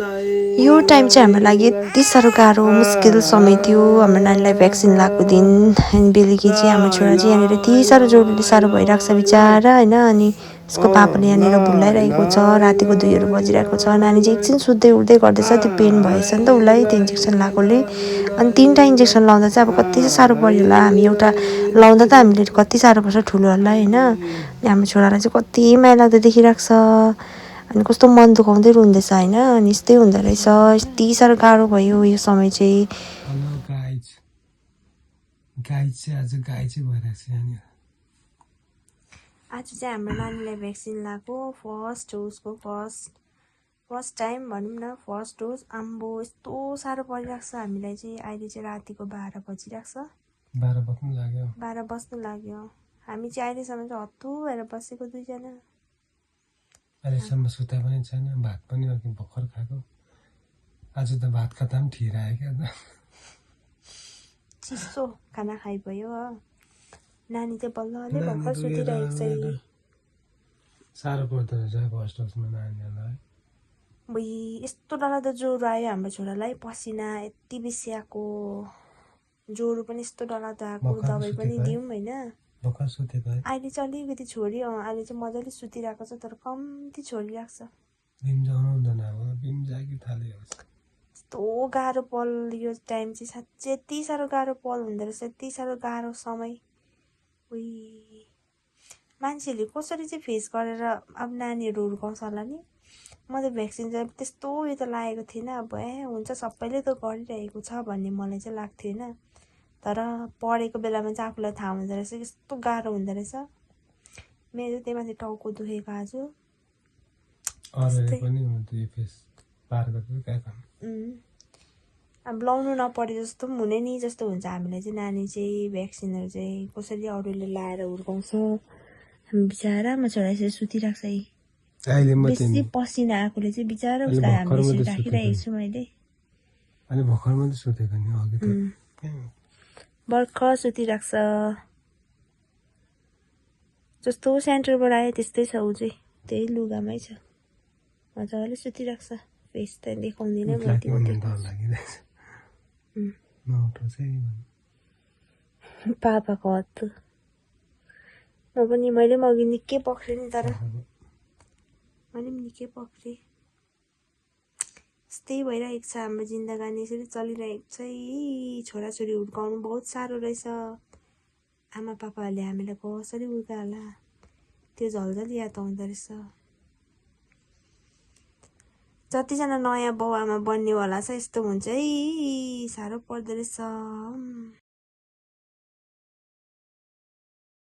यो टाइम चाहिँ हाम्रो लागि यति साह्रो गाह्रो मुस्किल समय थियो हाम्रो नानीलाई भ्याक्सिन लगाएको दिन अनि बेलुकी चाहिँ हाम्रो छोरा चाहिँ यहाँनिर यति साह्रो जोडले साह्रो भइरहेको छ बिचरा होइन अनि उसको पापाले यहाँनिर भुलाइरहेको छ रातिको 2 बजिरहेको छ नानी चाहिँ एकछिन सुत्दै उठ्दै गर्दैछ त्यो पेन भएछ नि त उसलाई त्यो इन्जेक्सन लगाएकोले अनि 3टा इन्जेक्सन लाउँदा चाहिँ अब कति चाहिँ साह्रो पऱ्यो होला हामी एउटा लाउँदा त हामीले कति साह्रो पर्छ ठुलोहरूलाई होइन हाम्रो छोरालाई चाहिँ कति माया लाग्दो देखिरहेको छ अनि कस्तो मन दुखाउँदै रुँदैछ होइन अनि यस्तै हुँदो रहेछ यति साह्रो गाह्रो भयो यो समय चाहिँ आज चाहिँ हाम्रो नानीलाई भ्याक्सिन लगाएको फर्स्ट डोजको फर्स्ट टाइम भनौँ न फर्स्ट डोज आम्बो यस्तो साह्रो परिरहेको छ हामीलाई चाहिँ अहिले चाहिँ रातिको 12 बजिरहेको छ 12 बज्नु लाग्यो हामी चाहिँ अहिलेसम्म चाहिँ हत्तु भएर बसेको दुईजना अहिलेसम्म सुता पनि छैन भात पनि अघि भर्खर खाएको आज त भात खाँदा पनि ठिरायो क्या त चिसो खाना खाइभयो हो नानी चाहिँ बल्ल भर्खर सुतिरहेको छ साह्रो पर्दो रहेछ फर्स्ट डोजमा नानीहरूलाई यस्तो डरलाग्दो ज्वरो आयो हाम्रो छोरालाई पसिना यति बेसी आएको ज्वरो पनि यस्तो डरलाग्दो आएको दबाई पनि दिउँ होइन अहिले चाहिँ अलिकति छोड्यो अहिले चाहिँ मजाले सुतिरहेको छ तर कम्ती छोडिरहेको छ यस्तो गाह्रो पल यो टाइम चाहिँ साँच्चै यति साह्रो गाह्रो पल हुँदो रहेछ यति साह्रो गाह्रो समय मान्छेहरूले कसरी चाहिँ फेस गरेर अब नानीहरू हुर्काउँछ होला नि म त भ्याक्सिन चाहिँ त्यस्तो उयो त लागेको थिएन अब हुन्छ सबैले त गरिरहेको छ भन्ने मलाई चाहिँ लाग्थ्यो होइन तर पढेको बेलामा चाहिँ आफूलाई थाहा हुँदो रहेछ यस्तो गाह्रो हुँदो रहेछ मेरो त्यही माथि टाउको दुखेको आज अब लाउनु नपरे जस्तो पनि हुने नि जस्तो हुन्छ हामीलाई चाहिँ नानी चाहिँ भ्याक्सिनहरू चाहिँ कसरी अरूले लाएर हुर्काउँछ हामी बिचरामा छोरा यसरी सुतिरहेको छ बेसी पसिना आएकोले चाहिँ बिचरा उसलाई हामी यसरी राखिरहेको छु मैले भर्खर सुतिरहेको छ जस्तो सेन्टरबाट आयो त्यस्तै छ ऊ चाहिँ त्यही लुगामै छ मजाले सुतिरहेको छ फेस त देखाउँदिनँ पापाको हत्तु म पनि मैले पनि अघि निकै पक्रेँ नि तर मैले पनि निकै पक्रेँ यस्तै भइरहेको छ हाम्रो जिन्दगानी यसरी चलिरहेको छ छोराछोरी हुर्काउनु बहुत साह्रो रहेछ आमा पापाहरूले हामीलाई कसरी हुर्कायो होला त्यो झलझल याद आउँदो रहेछ जतिजना नयाँ बाउ आमा बन्नेवाला छ यस्तो हुन्छ है साह्रो पर्दो रहेछ